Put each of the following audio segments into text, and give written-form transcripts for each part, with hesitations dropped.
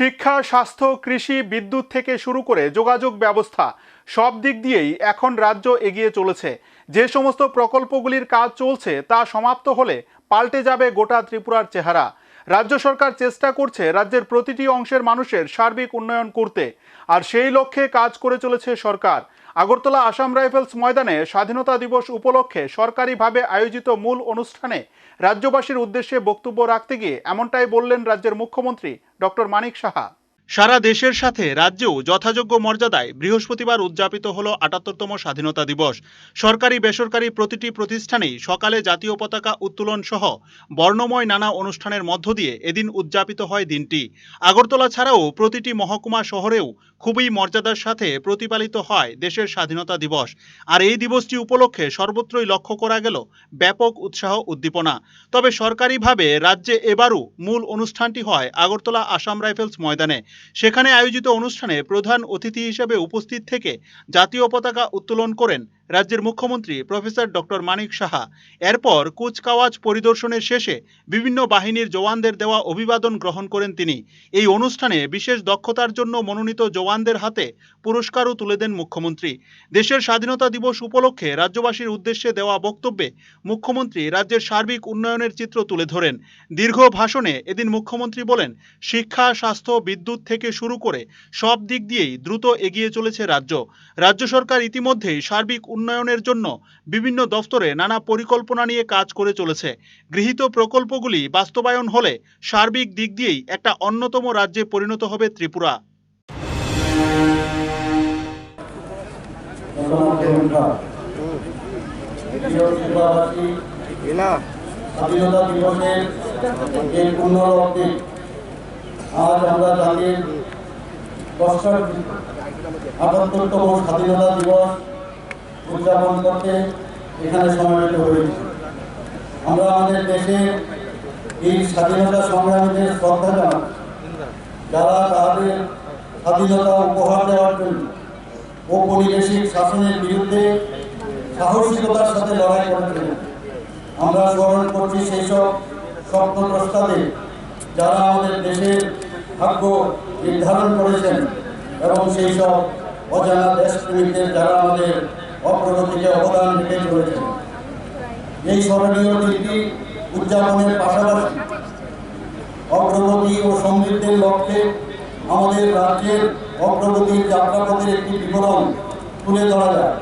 শিক্ষা, স্বাস্থ্য, কৃষি, বিদ্যুৎ থেকে শুরু করে যোগাযোগ ব্যবস্থা সব দিক দিয়েই এখন রাজ্য এগিয়ে চলেছে। যে সমস্ত প্রকল্পগুলির কাজ চলছে তা সমাপ্ত হলে পাল্টে যাবে গোটা ত্রিপুরার চেহারা। রাজ্য সরকার চেষ্টা করছে রাজ্যের প্রতিটি অংশের মানুষের সার্বিক উন্নয়ন করতে, আর সেই লক্ষ্যে কাজ করে চলেছে সরকার। আগরতলা আসাম রাইফেলস ময়দানে স্বাধীনতা দিবস উপলক্ষে সরকারিভাবে আয়োজিত মূল অনুষ্ঠানে রাজ্যবাসীর উদ্দেশ্যে বক্তব্য রাখতে গিয়ে এমনটাই বললেন রাজ্যের মুখ্যমন্ত্রী ডক্টর মানিক সাহা। সারা দেশের সাথে রাজ্যেও যথাযোগ্য মর্যাদায় বৃহস্পতিবার উদযাপিত হলো ৭৮তম স্বাধীনতা দিবস। সরকারি বেসরকারি প্রতিটি প্রতিষ্ঠানেই সকালে জাতীয় পতাকা উত্তোলন সহ বর্ণময় নানা অনুষ্ঠানের মধ্য দিয়ে এদিন উদযাপিত হয় দিনটি। আগরতলা ছাড়াও প্রতিটি মহকুমা শহরেও খুবই মর্যাদার সাথে প্রতিপালিত হয় দেশের স্বাধীনতা দিবস। আর এই দিবসটি উপলক্ষে সর্বত্রই লক্ষ্য করা গেল ব্যাপক উৎসাহ উদ্দীপনা। তবে সরকারিভাবে রাজ্যে এবারও মূল অনুষ্ঠানটি হয় আগরতলা আসাম রাইফেলস ময়দানে। সেখানে আয়োজিত অনুষ্ঠানে প্রধান অতিথি হিসেবে উপস্থিত থেকে জাতীয় পতাকা উত্তোলন করেন রাজ্যের মুখ্যমন্ত্রী প্রফেসর ডক্টর মানিক সাহা। এরপর কুচকাওয়াজ পরিদর্শনের শেষে বিভিন্ন বাহিনীর জওয়ানদের দেওয়া অভিবাদন গ্রহণ করেন তিনি। এই অনুষ্ঠানে বিশেষ দক্ষতার জন্য মনোনীত জওয়ানদের হাতে পুরস্কারও তুলে দেন মুখ্যমন্ত্রী। দেশের স্বাধীনতা দিবস উপলক্ষে রাজ্যবাসীর উদ্দেশ্যে দেওয়া বক্তব্যে মুখ্যমন্ত্রী রাজ্যের সার্বিক উন্নয়নের চিত্র তুলে ধরেন। দীর্ঘ ভাষণে এদিন মুখ্যমন্ত্রী বলেন, শিক্ষা, স্বাস্থ্য, বিদ্যুৎ থেকে শুরু করে সব দিক দিয়েই দ্রুত এগিয়ে চলেছে রাজ্য। রাজ্য সরকার ইতিমধ্যেই সার্বিক উন্নয়নের জন্য বিভিন্ন দফতরে নানা পরিকল্পনা নিয়ে কাজ করে চলেছে। গৃহীত প্রকল্পগুলি বাস্তবায়ন হলে সার্বিক দিক দিয়েই একটা অন্যতম রাজ্যে পরিণত হবে ত্রিপুরা। স্বাধীনতা দিবসের এই পুণ্যলগ্নে আজ আমরা জাতির ৭৮তম স্বাধীনতা দিবস উদযাপন করতে এখানে সমবেত হয়েছি। আমরা আমাদের দেশের এই স্বাধীনতা সংগ্রামীদের শ্রদ্ধা জানাই, যারা তাদের স্বাধীনতা উপহার দেওয়ার জন্য ঔপনিবেশিক শাসনের বিরুদ্ধে সাহসিকতার সাথে লড়াই করেছিলেন। আমরা স্মরণ করছি সেই সব স্বপ্নদ্রষ্টাদের যারা আমাদের দেশের ভাগ্য নির্ধারণ করেছেন এবং সেই সব অজানা দেশপ্রেমিকদের যারা আমাদের অগ্রগতিকে অবদান রেখে চলেছেন। এই স্মরণীয় দিনটি উদযাপনের পাশাপাশি অগ্রগতি ও সমৃদ্ধির লক্ষ্যে আমাদের রাজ্যের অগ্রগতির যাত্রাপথের একটি বিবরণ তুলে ধরা যায়।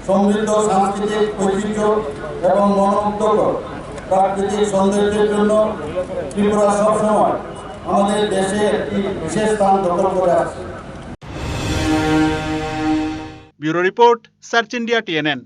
সমৃদ্ধ সাংস্কৃতিক ঐতিহ্য এবং মনোমুগ্ধকর প্রাকৃতিক সৌন্দর্যের জন্য ত্রিপুরা সবসময় আমাদের দেশে একটি বিশেষ স্থান দখল করে আছে। Bureau report, search India, TNN।